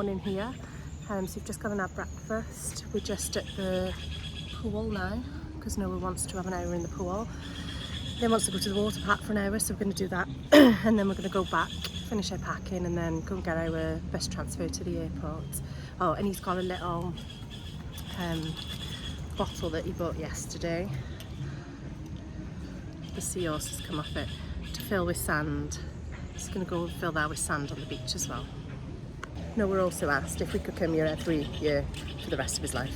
morning here. So we've just gone and had breakfast. We're just at the pool now because Noah wants to have an hour in the pool. Then wants to go to the water park for an hour, so we're going to do that. And then we're going to go back, finish our packing, and then go and get our bus transfer to the airport. Oh, and he's got a little bottle that he bought yesterday. The seahorse has come off it to fill with sand. He's going to go and fill that with sand on the beach as well. Noah also asked if we could come here every year for the rest of his life.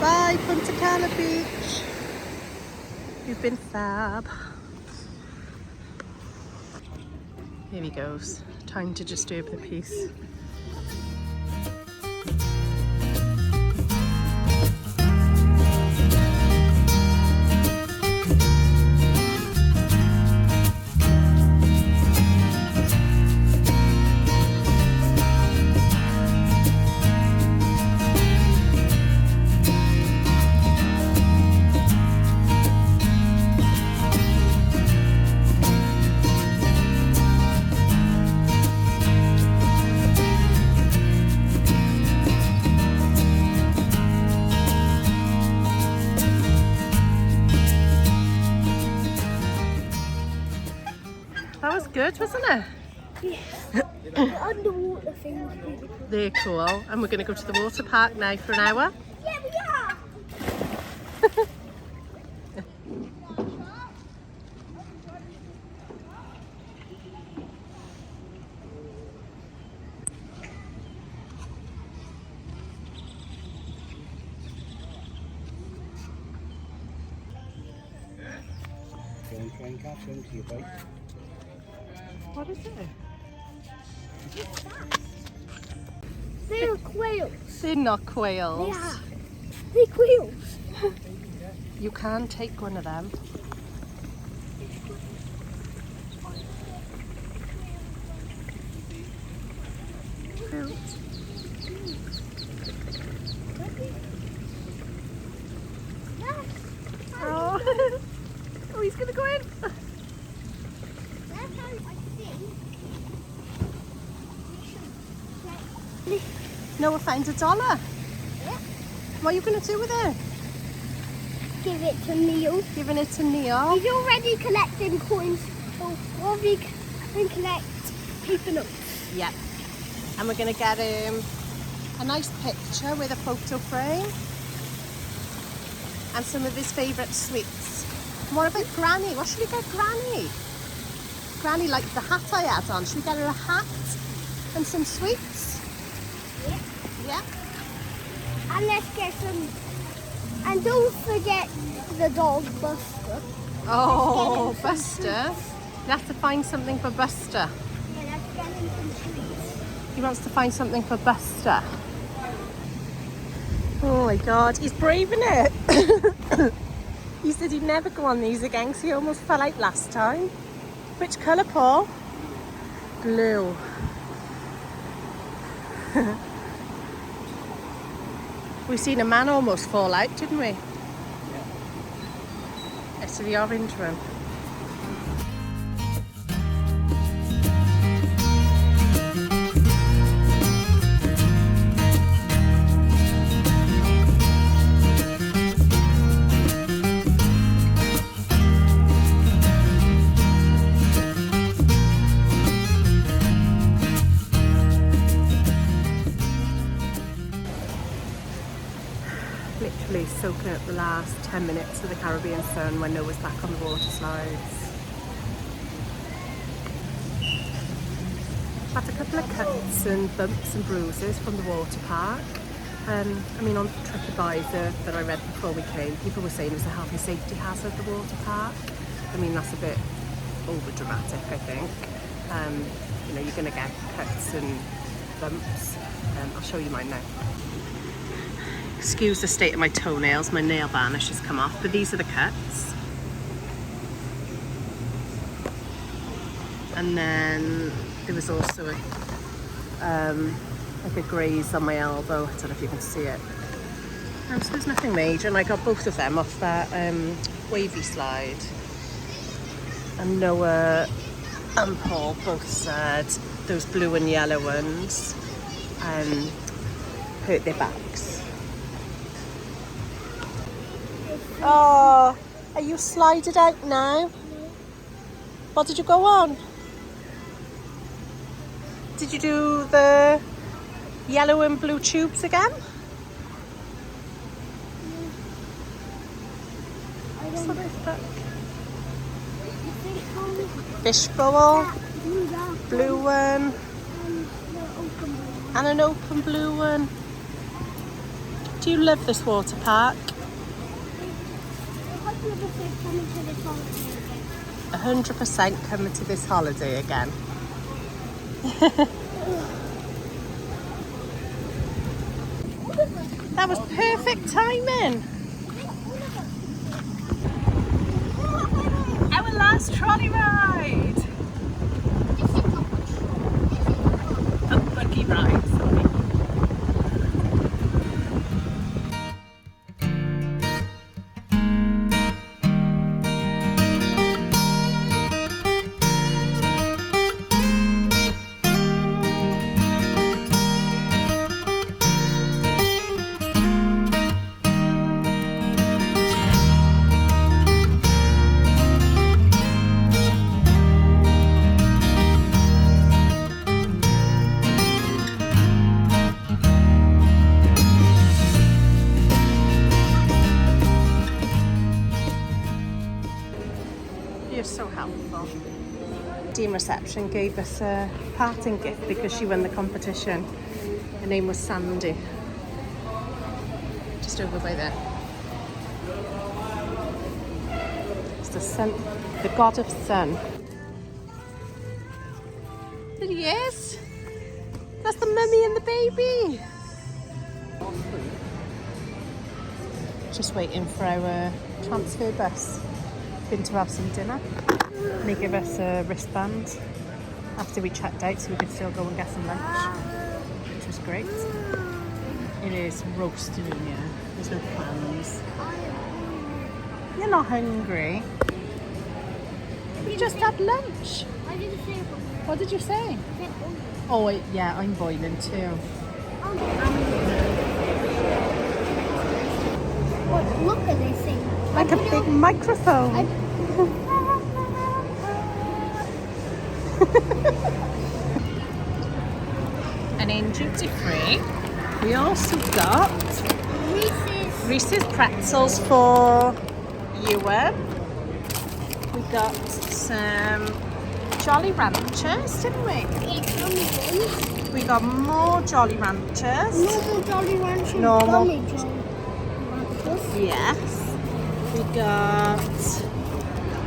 Bye, Punta Cana Beach. You've been fab. Here he goes. Time to disturb the peace. That was good, wasn't it? Yeah. The underwater thing was really cool. They're cool. And we're going to go to the water park now for an hour. Yeah, we are. Go and try and catch them to your bite. What is it? They're quails. They're not quails. They are. They're quails. You can take one of them. Yes. Oh, oh, he's going to go in. That's how I think we should Noah found $1. Yeah. What are you going to do with it? Give it to Neil. Giving it to Neil. He's already collecting coins, so we'll be and collect paper notes. Yeah. And we're going to get him a nice picture with a photo frame and some of his favourite sweets. What about Granny? What should we get Granny? Granny liked the hat I had on. Should we get her a hat and some sweets? Yeah. Yeah. And let's get some. And don't forget the dog Buster. Oh, Let's get him some Buster. You have to find something for Buster. Yeah, let's get him some sweets. He wants to find something for Buster. Oh my God, he's braving it. He said he'd never go on these again because he almost fell out last time. Which colour, Paul? Blue. We seen a man almost fall out, didn't we? Yeah. It's the orange one. Literally soaking up the last 10 minutes of the Caribbean sun when Noah's back on the water slides. Had a couple of cuts and bumps and bruises from the water park. I mean, on TripAdvisor that I read before we came, people were saying it was a health and safety hazard, the water park. I mean, that's a bit over dramatic, I think. You know, you're going to get cuts and bumps. I'll show you mine now. Excuse the state of my toenails, my nail varnish has come off, but these are the cuts. And then there was also like a graze on my elbow. I don't know if you can see it. So there's nothing major, and I got both of them off that wavy slide. And Noah and Paul both said those blue and yellow ones hurt their backs. Oh, are you slided out now? What did you go on? Did you do the yellow and blue tubes again? So fishbowl, blue one, and an open blue one. Do you love this water park? 100% coming to this holiday again. That was perfect timing. Our last trolley ride. A buggy ride, sorry. You're so helpful. Team reception gave us a parting gift because she won the competition. Her name was Sandy. Just over by there. It's the sun, the god of sun. There he is. That's the mummy and the baby. Just waiting for our transfer bus. Been to have some dinner. And they give us a wristband after we checked out so we could still go and get some lunch, which was great. It is roasting in here. There's no plans. You're not hungry. You just had lunch. I didn't say it. What did you say? Oh yeah, I'm boiling too. Look at this thing. Like a big microphone. And in duty free, we also got Reese's pretzels for Ewan. We got some Jolly Ranchers, didn't we? We got more Jolly Ranchers. Normal Jolly Ranchers. Normal. Jolly Ranchers. Yes. We got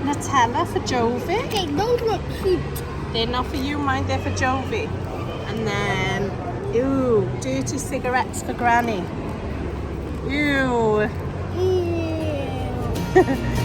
Nutella for Jovi. Okay, those look cute. They're not for you, mine, they're for Jovi. And then, ooh, dirty cigarettes for Granny. Ew. Ew.